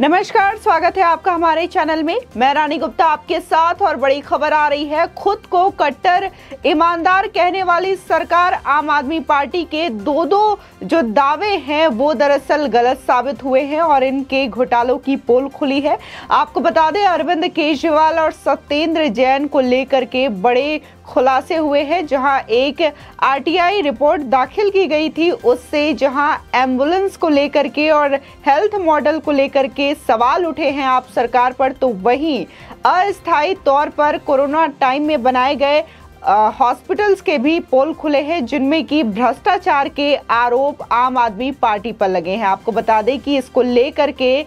नमस्कार, स्वागत है आपका हमारे चैनल में। मैं रानी गुप्ता आपके साथ और बड़ी खबर आ रही है। खुद को कट्टर ईमानदार कहने वाली सरकार आम आदमी पार्टी के दो जो दावे हैं वो दरअसल गलत साबित हुए हैं और इनके घोटालों की पोल खुली है। आपको बता दें, अरविंद केजरीवाल और सत्येंद्र जैन को लेकर के बड़े खुलासे हुए हैं। जहां एक आरटीआई रिपोर्ट दाखिल की गई थी, उससे जहां एम्बुलेंस को लेकर के और हेल्थ मॉडल को लेकर के सवाल उठे हैं आप सरकार पर, तो वहीं अस्थायी तौर पर कोरोना टाइम में बनाए गए हॉस्पिटल्स के भी पोल खुले हैं, जिनमें कि भ्रष्टाचार के आरोप आम आदमी पार्टी पर लगे हैं। आपको बता दें कि इसको लेकर के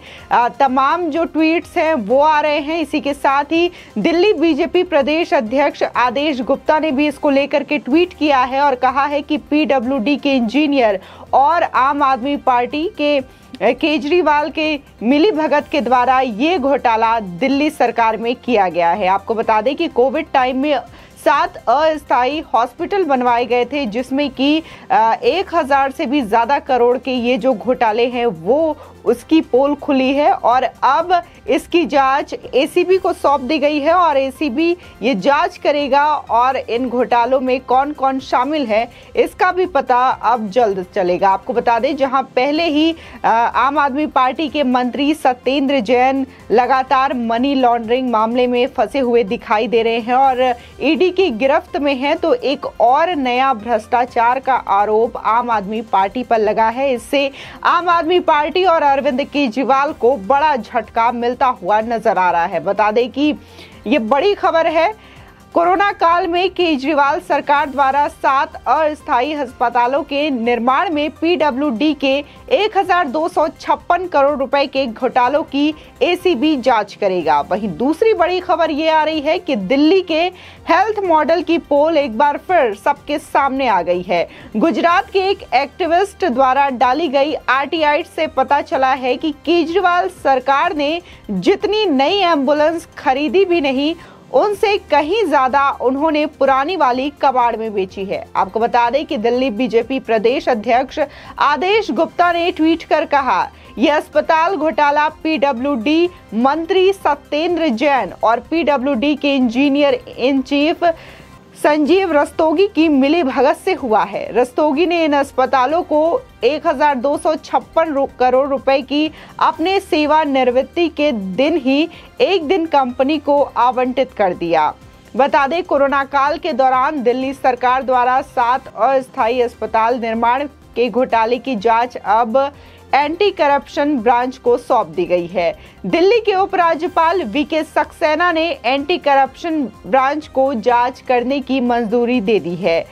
तमाम जो ट्वीट्स हैं वो आ रहे हैं। इसी के साथ ही दिल्ली बीजेपी प्रदेश अध्यक्ष आदेश गुप्ता ने भी इसको लेकर के ट्वीट किया है और कहा है कि पीडब्ल्यूडी के इंजीनियर और आम आदमी पार्टी के केजरीवाल के मिली भगत के द्वारा ये घोटाला दिल्ली सरकार में किया गया है। आपको बता दें कि कोविड टाइम में 7 अस्थायी हॉस्पिटल बनवाए गए थे, जिसमें कि 1000 से भी ज्यादा करोड़ के ये जो घोटाले हैं वो उसकी पोल खुली है और अब इसकी जांच एसीबी को सौंप दी गई है और एसीबी ये जांच करेगा और इन घोटालों में कौन कौन शामिल है इसका भी पता अब जल्द चलेगा। आपको बता दें, जहां पहले ही आम आदमी पार्टी के मंत्री सत्येंद्र जैन लगातार मनी लॉन्ड्रिंग मामले में फंसे हुए दिखाई दे रहे हैं और ईडी की गिरफ्त में है, तो एक और नया भ्रष्टाचार का आरोप आम आदमी पार्टी पर लगा है। इससे आम आदमी पार्टी और अरविंद केजरीवाल को बड़ा झटका मिलता हुआ नजर आ रहा है। बता दें कि ये बड़ी खबर है। कोरोना काल में केजरीवाल सरकार द्वारा 7 अस्थायी अस्पतालों के निर्माण में पीडब्ल्यूडी के 1256 करोड़ रुपए के घोटालों की एसीबी जांच करेगा। वहीं दूसरी बड़ी खबर ये आ रही है कि दिल्ली के हेल्थ मॉडल की पोल एक बार फिर सबके सामने आ गई है। गुजरात के एक एक्टिविस्ट द्वारा डाली गई आरटीआई से पता चला है कि केजरीवाल सरकार ने जितनी नई एम्बुलेंस खरीदी भी नहीं, उनसे कहीं ज्यादा उन्होंने पुरानी वाली कबाड़ में बेची है। आपको बता दें कि दिल्ली बीजेपी प्रदेश अध्यक्ष आदेश गुप्ता ने ट्वीट कर कहा, यह अस्पताल घोटाला पीडब्ल्यूडी मंत्री सत्येंद्र जैन और पीडब्ल्यूडी के engineer in chief Sanjeev Rastogi की मिली भगत से हुआ है। रस्तोगी ने इन अस्पतालों को 1256 करोड़ रुपए की अपने सेवानिवृत्ति के दिन ही एक दिन कंपनी को आवंटित कर दिया। बता दें, कोरोना काल के दौरान दिल्ली सरकार द्वारा 7 अस्थायी अस्पताल निर्माण के घोटाले की जांच अब एंटी करप्शन ब्रांच को सौंप दी गई है। दिल्ली के उपराज्यपाल वीके सक्सेना ने एंटी करप्शन ब्रांच को जांच करने की मंजूरी दे दी है।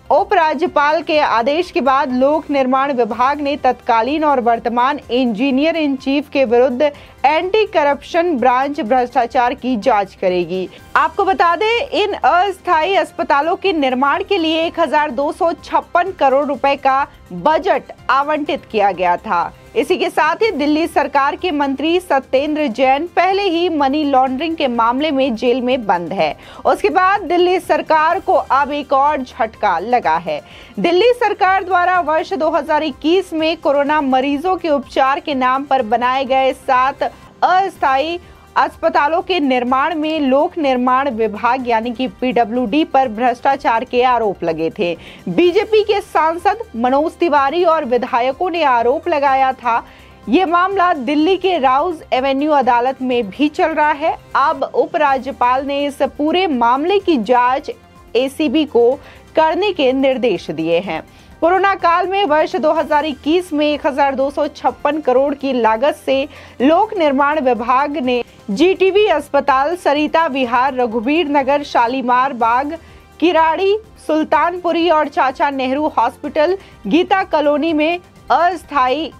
उपराज्यपाल के आदेश के बाद लोक निर्माण विभाग ने तत्कालीन और वर्तमान इंजीनियर इन चीफ के विरुद्ध एंटी करप्शन ब्रांच भ्रष्टाचार की जांच करेगी। आपको बता दें, इन अस्थायी अस्पतालों के निर्माण के लिए 1256 करोड़ रुपए का बजट आवंटित किया गया था। इसी के साथ ही दिल्ली सरकार के मंत्री सत्येंद्र जैन पहले ही मनी लॉन्ड्रिंग के मामले में जेल में बंद है। उसके बाद दिल्ली सरकार को अब एक और झटका लगा है। दिल्ली सरकार द्वारा वर्ष 2021 में कोरोना मरीजों के उपचार के नाम पर बनाए गए 7 अस्थायी अस्पतालों के निर्माण में लोक निर्माण विभाग यानी कि पीडब्ल्यूडी पर भ्रष्टाचार के आरोप लगे थे। बीजेपी के सांसद मनोज तिवारी और विधायकों ने आरोप लगाया था। ये मामला दिल्ली के राउज एवेन्यू अदालत में भी चल रहा है। अब उपराज्यपाल ने इस पूरे मामले की जांच एसीबी को करने के निर्देश दिए हैं। कोरोना काल में वर्ष 2021 में 1256 करोड़ की लागत से लोक निर्माण विभाग ने जीटीवी अस्पताल, सरिता विहार, रघुवीर नगर, शालीमार बाग, किराड़ी, सुल्तानपुरी और चाचा नेहरू हॉस्पिटल, गीता कॉलोनी में अस्थायी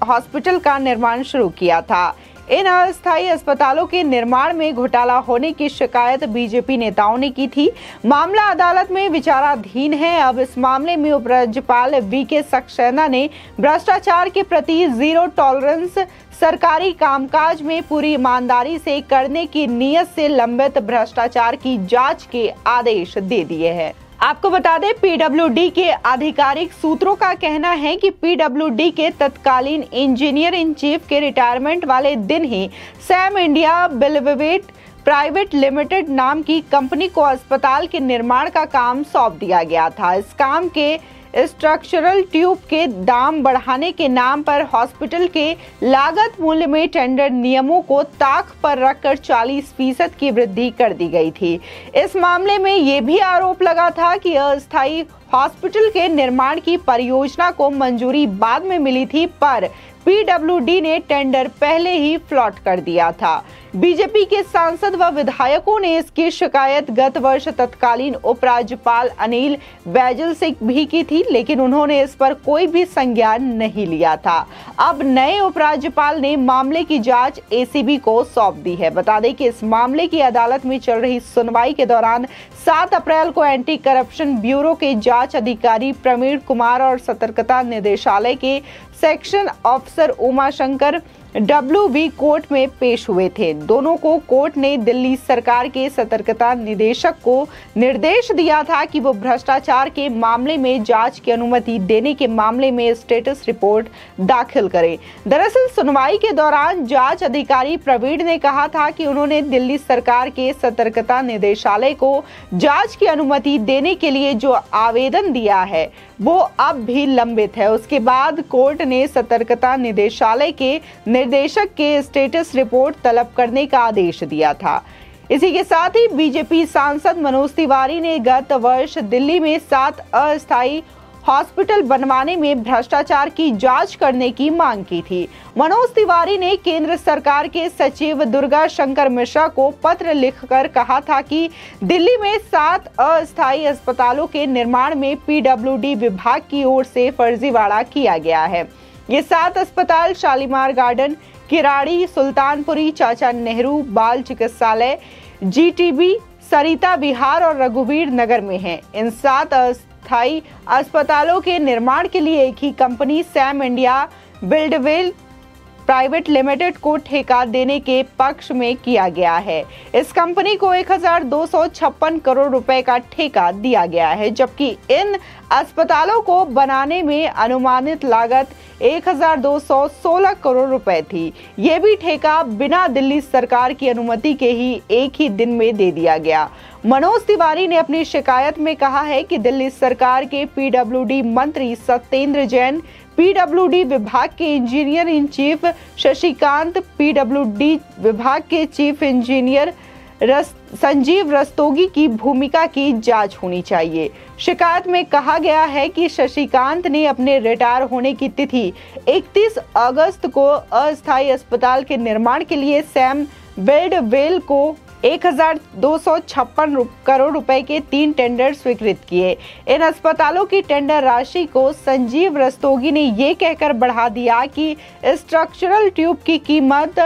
हॉस्पिटल का निर्माण शुरू किया था। इन अस्थायी अस्पतालों के निर्माण में घोटाला होने की शिकायत बीजेपी नेताओं ने की थी। मामला अदालत में विचाराधीन है। अब इस मामले में उपराज्यपाल वीके सक्सेना ने भ्रष्टाचार के प्रति जीरो टॉलरेंस, सरकारी कामकाज में पूरी ईमानदारी से करने की नीयत से लंबित भ्रष्टाचार की जांच के आदेश दे दिए हैं। आपको बता दें, पीडब्ल्यूडी के आधिकारिक सूत्रों का कहना है कि पीडब्ल्यूडी के तत्कालीन इंजीनियर इन चीफ के रिटायरमेंट वाले दिन ही Sam India Buildwell private limited नाम की कंपनी को अस्पताल के निर्माण का काम सौंप दिया गया था। इस काम के स्ट्रक्चरल ट्यूब के दाम बढ़ाने के नाम पर हॉस्पिटल के लागत मूल्य में टेंडर नियमों को ताक पर रखकर 40% की वृद्धि कर दी गई थी। इस मामले में ये भी आरोप लगा था कि अस्थायी हॉस्पिटल के निर्माण की परियोजना को मंजूरी बाद में मिली थी, पर पीडब्ल्यूडी ने टेंडर पहले ही फ्लॉट कर दिया था। बीजेपी के सांसद व विधायकों ने इसकी शिकायत गत वर्ष तत्कालीन उपराज्यपाल अनिल बैजल से भी की थी, लेकिन उन्होंने इस पर कोई भी संज्ञान नहीं लिया था। अब नए उपराज्यपाल ने मामले की जांच एसीबी को सौंप दी है। बता दें कि इस मामले की अदालत में चल रही सुनवाई के दौरान 7 अप्रैल को एंटी करप्शन ब्यूरो के जांच अधिकारी प्रवीण कुमार और सतर्कता निदेशालय के section officer Umashankar WV court में पेश हुए थे। दोनों को कोर्ट ने दिल्ली सरकार के सतर्कता निदेशक को निर्देश दिया था कि वो भ्रष्टाचार के मामले में जांच की अनुमति देने के मामले में स्टेटस रिपोर्ट दाखिल करें। दरअसल सुनवाई के दौरान जांच अधिकारी प्रवीण ने कहा था कि उन्होंने दिल्ली सरकार के सतर्कता निदेशालय को जांच की अनुमति देने के लिए जो आवेदन दिया है वो अब भी लंबित है। उसके बाद कोर्ट ने सतर्कता निदेशालय के निर्देशक के स्टेटस रिपोर्ट तलब करने का आदेश दिया था। इसी के साथ ही बीजेपी सांसद मनोज तिवारी ने गत वर्ष दिल्ली में 7 अस्थायी हॉस्पिटल बनवाने में भ्रष्टाचार की जांच करने की मांग की थी। मनोज तिवारी ने केंद्र सरकार के सचिव दुर्गा शंकर मिश्रा को पत्र लिखकर कहा था कि दिल्ली में 7 अस्थायी अस्पतालों के निर्माण में पीडब्ल्यूडी विभाग की ओर से फर्जीवाड़ा किया गया है। ये 7 अस्पताल शालीमार गार्डन, किराड़ी, सुल्तानपुरी, चाचा नेहरू बाल चिकित्सालय, जीटीबी, सरिता विहार और रघुवीर नगर में हैं। इन 7 अस्थायी अस्पतालों के निर्माण के लिए एक ही company Sam India Buildwell private limited को ठेका देने के पक्ष में किया गया है। इस कंपनी को 1256 करोड़ रुपए का ठेका दिया गया है, जबकि इन अस्पतालों को बनाने में अनुमानित लागत 1216 करोड़ रुपए थी। ये भी ठेका बिना दिल्ली सरकार की अनुमति के ही एक ही दिन में दे दिया गया। मनोज तिवारी ने अपनी शिकायत में कहा है कि दिल्ली सरकार के पीडब्ल्यूडी मंत्री सत्येंद्र जैन, पीडब्ल्यूडी विभाग के engineer in chief Shashikant, PWD विभाग के चीफ इंजीनियर संजीव रस्तोगी की भूमिका की जांच होनी चाहिए। शिकायत में कहा गया है कि शशिकांत ने अपने रिटायर होने की तिथि 31 अगस्त को अस्थायी अस्पताल के निर्माण के लिए सैम बिल्डवेल को 1256 करोड़ रुपए के 3 टेंडर स्वीकृत किए। इन अस्पतालों की टेंडर राशि को संजीव रस्तोगी ने ये कहकर बढ़ा दिया कि स्ट्रक्चरल ट्यूब की कीमत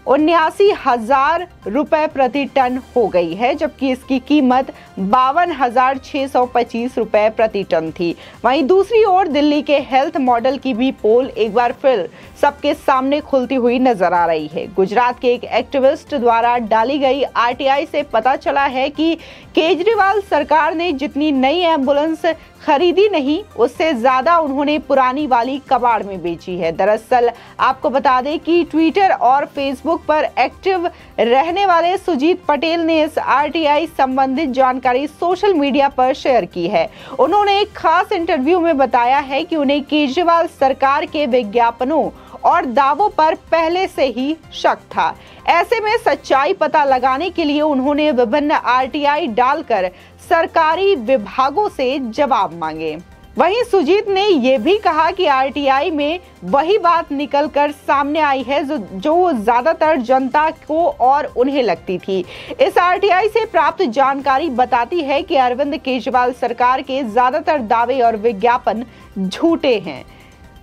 79,000 रुपए प्रति टन हो गई है, जबकि इसकी कीमत 52,625 रुपए प्रति टन थी। वहीं दूसरी ओर दिल्ली के हेल्थ मॉडल की भी पोल एक बार फिर सबके सामने खुलती हुई नजर आ रही है। गुजरात के एक एक्टिविस्ट द्वारा डाली गई आरटीआई से पता चला है कि केजरीवाल सरकार ने जितनी नई एम्बुलेंस खरीदी नहीं, उससे ज्यादा उन्होंने पुरानी वाली कबाड़ में बेची है। दरअसल आपको बता दें कि ट्विटर और फेसबुक पर एक्टिव रहने वाले सुजीत पटेल ने इस आरटीआई संबंधित जानकारी सोशल मीडिया पर शेयर की है। उन्होंने एक खास इंटरव्यू में बताया है कि उन्हें केजरीवाल सरकार के विज्ञापनों और दावों पर पहले से ही शक था। ऐसे में सच्चाई पता लगाने के लिए उन्होंने विभिन्न आरटीआई डालकर सरकारी विभागों से जवाब मांगे। वहीं सुजीत ने यह भी कहा कि आरटीआई में वही बात निकलकर सामने आई है जो ज्यादातर जनता को और उन्हें लगती थी। इस आरटीआई से प्राप्त जानकारी बताती है कि अरविंद केजरीवाल सरकार के ज्यादातर दावे और विज्ञापन झूठे हैं।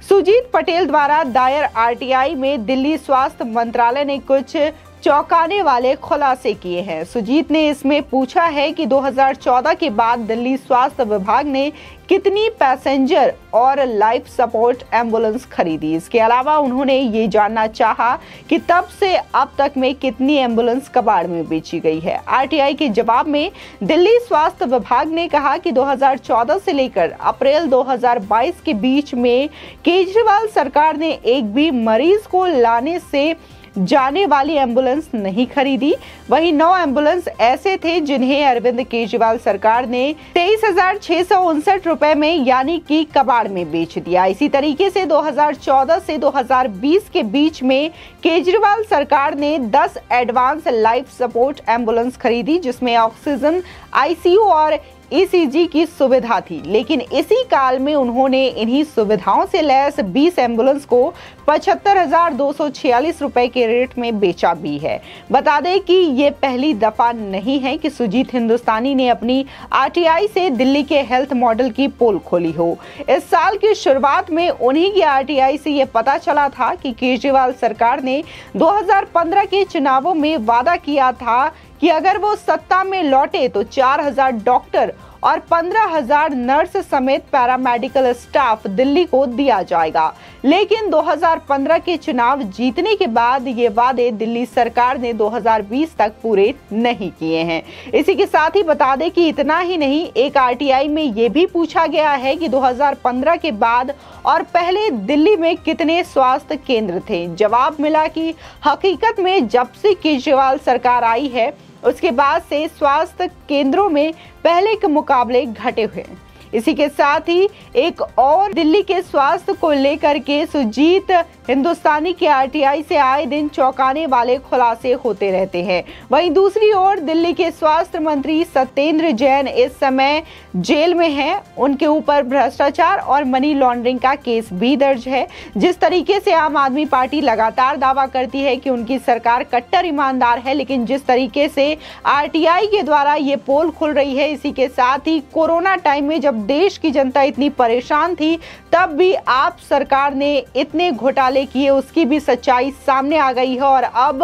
सुजीत पटेल द्वारा दायर आरटीआई में दिल्ली स्वास्थ्य मंत्रालय ने कुछ चौंकाने वाले खुलासे किए हैं। सुजीत ने इसमें पूछा है कि 2014 के बाद दिल्ली स्वास्थ्य विभाग ने कितनी पैसेंजर और लाइफ सपोर्ट एम्बुलेंस खरीदी। इसके अलावा उन्होंने ये जानना चाहा कि तब से अब तक में कितनी एम्बुलेंस कबाड़ में बेची गई है। आरटीआई के जवाब में दिल्ली स्वास्थ्य विभाग ने कहा कि 2014 से लेकर अप्रैल 2022 के बीच में केजरीवाल सरकार ने एक भी मरीज को लाने से जाने वाली एम्बुलेंस नहीं खरीदी। वहीं 9 एम्बुलेंस ऐसे थे जिन्हें अरविंद केजरीवाल सरकार ने 23,659 रुपए में यानी कि कबाड़ में बेच दिया। इसी तरीके से 2014 से 2020 के बीच में केजरीवाल सरकार ने 10 एडवांस लाइफ सपोर्ट एम्बुलेंस खरीदी, जिसमें ऑक्सीजन, आईसीयू और ईसीजी की सुविधा थी। लेकिन इसी काल में उन्होंने इन्हीं सुविधाओं से लैस 20 एम्बुलेंस को 75,246 रुपए के रेट में बेचा भी है। बता दें कि ये पहली दफा नहीं है कि सुजीत हिंदुस्तानी ने अपनी आरटीआई से दिल्ली के हेल्थ मॉडल की पोल खोली हो। इस साल की शुरुआत में उन्हीं की आरटीआई से ये पता चला था कि केजरीवाल सरकार ने 2015 के चुनावों में वादा किया था कि अगर वो सत्ता में लौटे तो 4,000 डॉक्टर और 15,000 नर्स समेत पैरामेडिकल स्टाफ दिल्ली को दिया जाएगा। लेकिन 2015 के चुनाव जीतने के बाद ये वादे दिल्ली सरकार ने 2020 तक पूरे नहीं किए हैं। इसी के साथ ही बता दें कि इतना ही नहीं, एक आरटीआई में ये भी पूछा गया है कि 2015 के बाद और पहले दिल्ली में कितने स्वास्थ्य केंद्र थे। जवाब मिला कि हकीकत में जब से केजरीवाल सरकार आई है उसके बाद से स्वास्थ्य केंद्रों में पहले के मुकाबले घटे हुए हैं। इसी के साथ ही एक और दिल्ली के स्वास्थ्य को लेकर के सुजीत हिंदुस्तानी के आरटीआई से आए दिन चौंकाने वाले खुलासे होते रहते हैं। वहीं दूसरी ओर दिल्ली के स्वास्थ्य मंत्री सत्येंद्र जैन इस समय जेल में हैं। उनके ऊपर भ्रष्टाचार और मनी लॉन्ड्रिंग का केस भी दर्ज है। जिस तरीके से आम आदमी पार्टी लगातार दावा करती है कि उनकी सरकार कट्टर ईमानदार है, लेकिन जिस तरीके से आरटीआई के द्वारा ये पोल खुल रही है, इसी के साथ ही कोरोना टाइम में जब देश की जनता इतनी परेशान थी तब भी आप सरकार ने इतने घोटाले किए, उसकी भी सच्चाई सामने आ गई है। और अब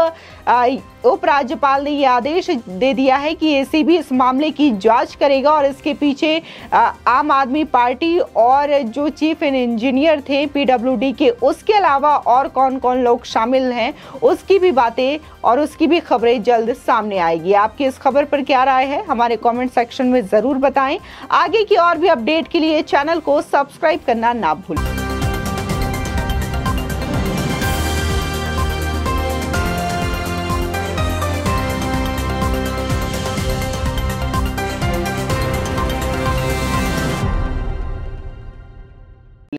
उपराज्यपाल ने यह आदेश दे दिया है कि एसीबी इस मामले की जांच करेगा और इसके पीछे आम आदमी पार्टी और जो चीफ इंजीनियर थे पीडब्ल्यूडी के, उसके अलावा और कौन कौन लोग शामिल हैं, उसकी भी बातें और उसकी भी खबरें जल्द सामने आएगी। आपकी इस खबर पर क्या राय है, हमारे कमेंट सेक्शन में जरूर बताएं। आगे की और भी अपडेट के लिए चैनल को सब्सक्राइब करना ना भूलें।